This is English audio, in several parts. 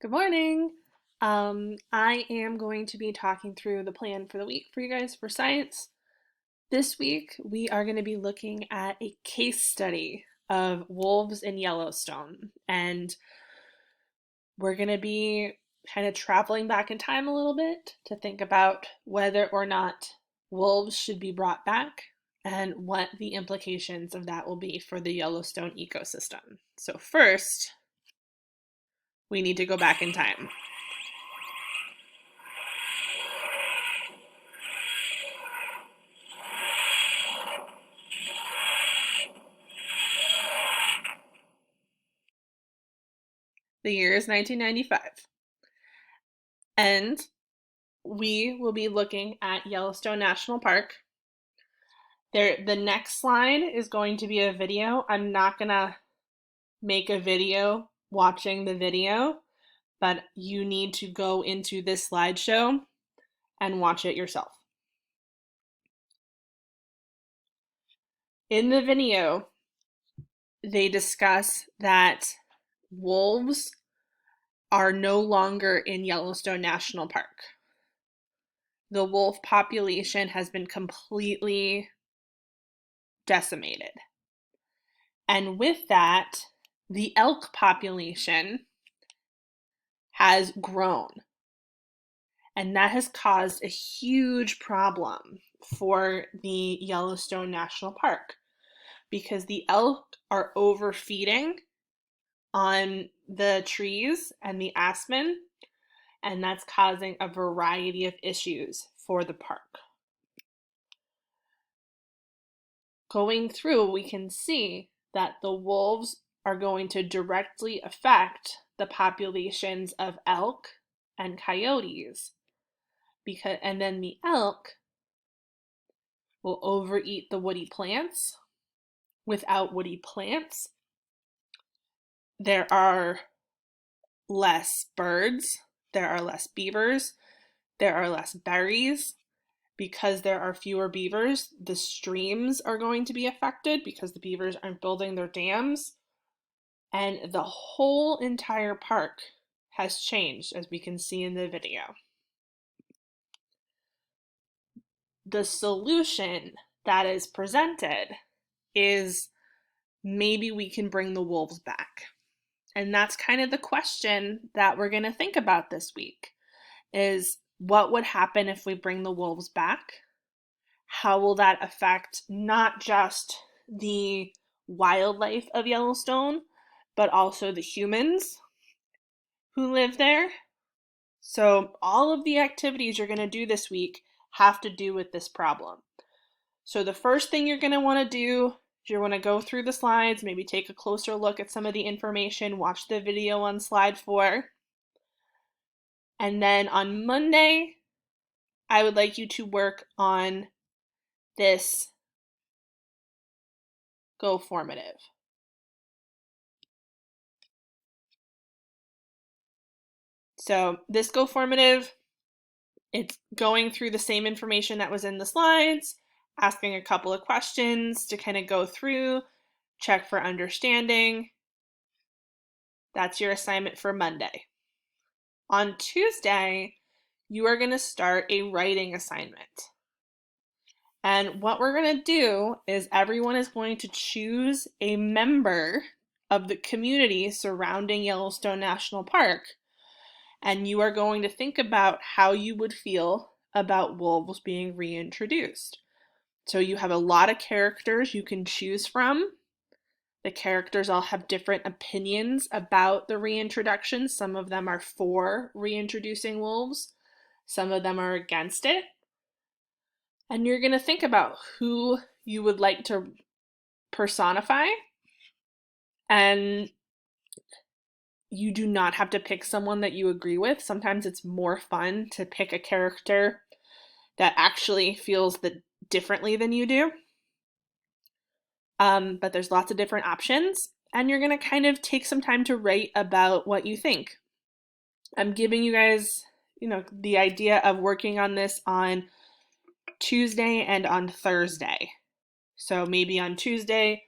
Good morning. I am going to be talking through the plan for the week for you guys for science. This week, we are going to be looking at a case study of wolves in Yellowstone. And we're going to be kind of traveling back in time a little bit to think about whether or not wolves should be brought back and what the implications of that will be for the Yellowstone ecosystem. So, first, we need to go back in time. The year is 1995. And we will be looking at Yellowstone National Park. The next slide is going to be a video. I'm not going to make a video watching the video, but you need to go into this slideshow and watch it yourself. In the video, they discuss that wolves are no longer in Yellowstone National Park. The wolf population has been completely decimated. And with that, the elk population has grown. And that has caused a huge problem for the Yellowstone National Park because the elk are overfeeding on the trees and the aspen, and that's causing a variety of issues for the park. Going through, we can see that the wolves are going to directly affect the populations of elk and coyotes, and then the elk will overeat the woody plants. Without woody plants, there are less birds, there are less beavers, there are less berries. Because there are fewer beavers, the streams are going to be affected because the beavers aren't building their dams. And the whole entire park has changed, as we can see in the video. The solution that is presented is maybe we can bring the wolves back. And that's kind of the question that we're going to think about this week is what would happen if we bring the wolves back? How will that affect not just the wildlife of Yellowstone, but also the humans who live there? So all of the activities you're going to do this week have to do with this problem. So the first thing you're going to want to do is you're going to go through the slides, maybe take a closer look at some of the information, watch the video on slide 4. And then on Monday, I would like you to work on this Go Formative. So this Go Formative, it's going through the same information that was in the slides, asking a couple of questions to kind of go through, check for understanding. That's your assignment for Monday. On Tuesday, you are going to start a writing assignment. And what we're going to do is everyone is going to choose a member of the community surrounding Yellowstone National Park. And you are going to think about how you would feel about wolves being reintroduced. So you have a lot of characters you can choose from. The characters all have different opinions about the reintroduction. Some of them are for reintroducing wolves. Some of them are against it. And you're going to think about who you would like to personify. And you do not have to pick someone that you agree with. Sometimes it's more fun to pick a character that actually feels differently than you do. But there's lots of different options, and you're going to kind of take some time to write about what you think. I'm giving you guys, the idea of working on this on Tuesday and on Thursday. So maybe on Tuesday,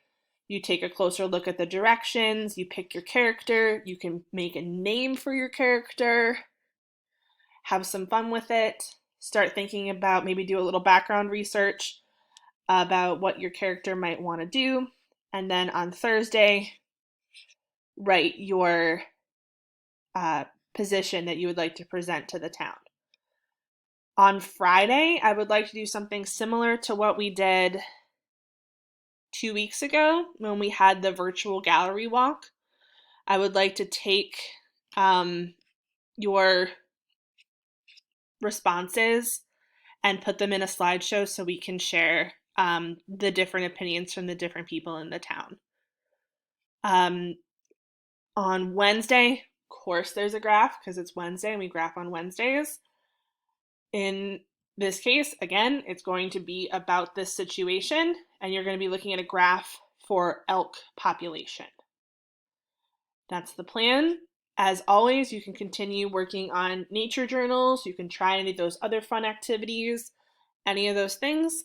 You take a closer look at the directions, you pick your character, you can make a name for your character, have some fun with it, start thinking about, maybe do a little background research about what your character might want to do, and then on Thursday, write your position that you would like to present to the town. On Friday, I would like to do something similar to what we did 2 weeks ago when we had the virtual gallery walk. I would like to take your responses and put them in a slideshow so we can share the different opinions from the different people in the town. On Wednesday, of course, there's a graph because it's Wednesday and we graph on Wednesdays. In this case, again, it's going to be about this situation, and you're going to be looking at a graph for elk population. That's the plan. As always, you can continue working on nature journals. You can try any of those other fun activities, any of those things.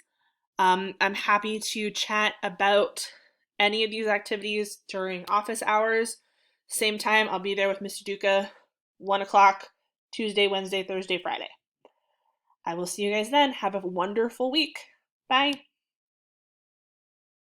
I'm happy to chat about any of these activities during office hours. Same time, I'll be there with Mr. Duca, 1 o'clock, Tuesday, Wednesday, Thursday, Friday. I will see you guys then. Have a wonderful week. Bye.